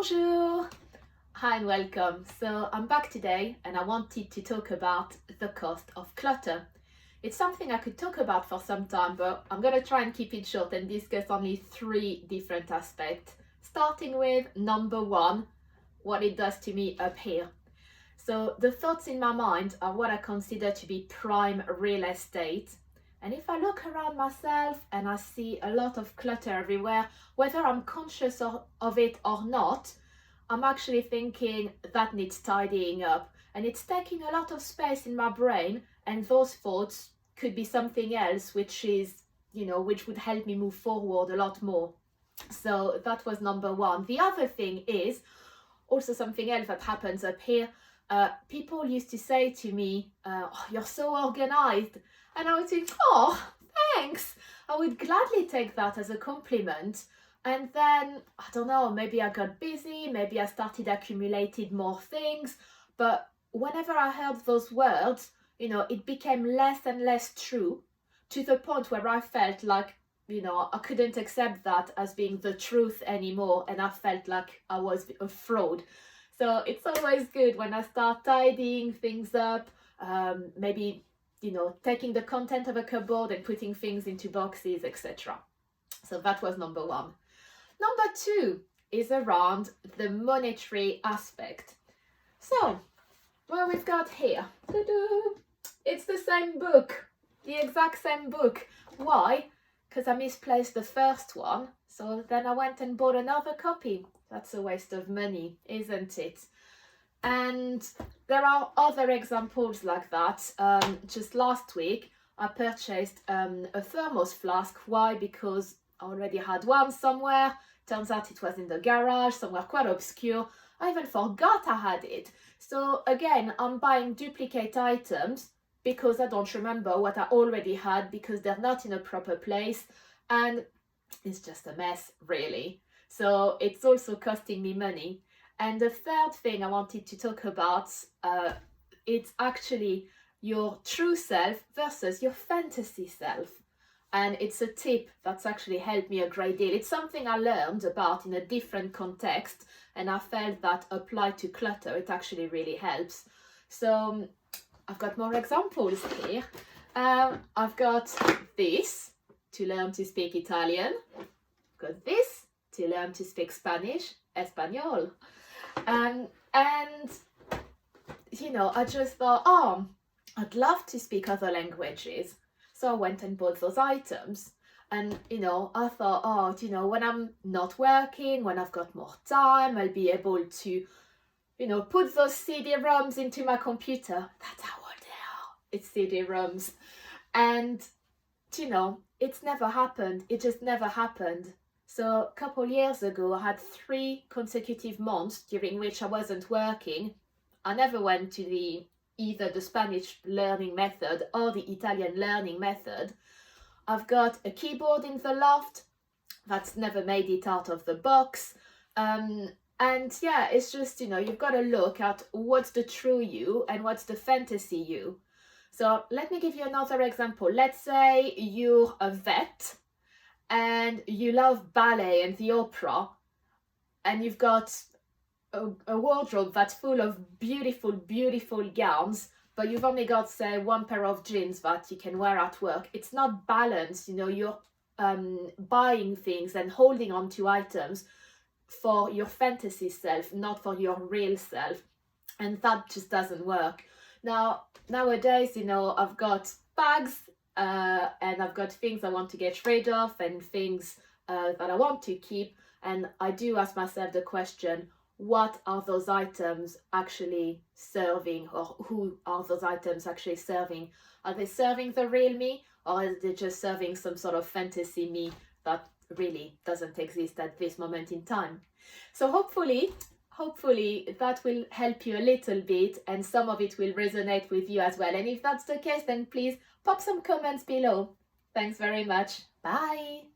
Bonjour! Hi and welcome. So I'm back today and I wanted to talk about the cost of clutter. It's something I could talk about for some time, but I'm going to try and keep it short and discuss only three different aspects. Starting with number one, what it does to me up here. So the thoughts in my mind are what I consider to be prime real estate. And if I look around myself and I see a lot of clutter everywhere, whether I'm conscious of it or not, I'm actually thinking that needs tidying up. And it's taking a lot of space in my brain, and those thoughts could be something else which would help me move forward a lot more. So that was number one. The other thing is also something else that happens up here. People used to say to me, oh, you're so organized. And I would think, oh, thanks. I would gladly take that as a compliment. And then, I don't know, maybe I got busy, maybe I started accumulating more things. But whenever I heard those words, it became less and less true, to the point where I felt like, I couldn't accept that as being the truth anymore. And I felt like I was a fraud. So it's always good when I start tidying things up, maybe taking the content of a cupboard and putting things into boxes, etc. So that was number one. Number two is around the monetary aspect. So what we've got here, it's the same book, the exact same book. Why? Because I misplaced the first one. So then I went and bought another copy. That's a waste of money, isn't it? And there are other examples like that. Just last week, I purchased a thermos flask. Why? Because I already had one somewhere. Turns out it was in the garage, somewhere quite obscure. I even forgot I had it. So again, I'm buying duplicate items because I don't remember what I already had, because they're not in a proper place. And it's just a mess, really. So it's also costing me money. And the third thing I wanted to talk about, it's actually your true self versus your fantasy self. And it's a tip that's actually helped me a great deal. It's something I learned about in a different context, and I felt that applied to clutter, it actually really helps. So I've got more examples here. I've got this to learn to speak Italian. I've got this to learn to speak Spanish, Espanol. And I just thought, oh, I'd love to speak other languages. So I went and bought those items. And, I thought, oh, when I'm not working, when I've got more time, I'll be able to, put those CD-ROMs into my computer. That's how old they are. It's CD-ROMs. And, it's never happened. It just never happened. So a couple years ago, I had 3 consecutive months during which I wasn't working. I never went to either the Spanish learning method or the Italian learning method. I've got a keyboard in the loft that's never made it out of the box. And yeah, it's just, you've got to look at what's the true you and what's the fantasy you. So let me give you another example. Let's say you're a vet and you love ballet and the opera, and you've got a wardrobe that's full of beautiful, beautiful gowns, but you've only got, say, one pair of jeans that you can wear at work. It's not balanced. You're buying things and holding on to items for your fantasy self, not for your real self. And that just doesn't work. Nowadays, I've got bags, and I've got things I want to get rid of and things that I want to keep. And I do ask myself the question, what are those items actually serving, or who are those items actually serving? Are they serving the real me, or are they just serving some sort of fantasy me that really doesn't exist at this moment in time? So hopefully that will help you a little bit, and some of it will resonate with you as well. And if that's the case, then please pop some comments below. Thanks very much. Bye.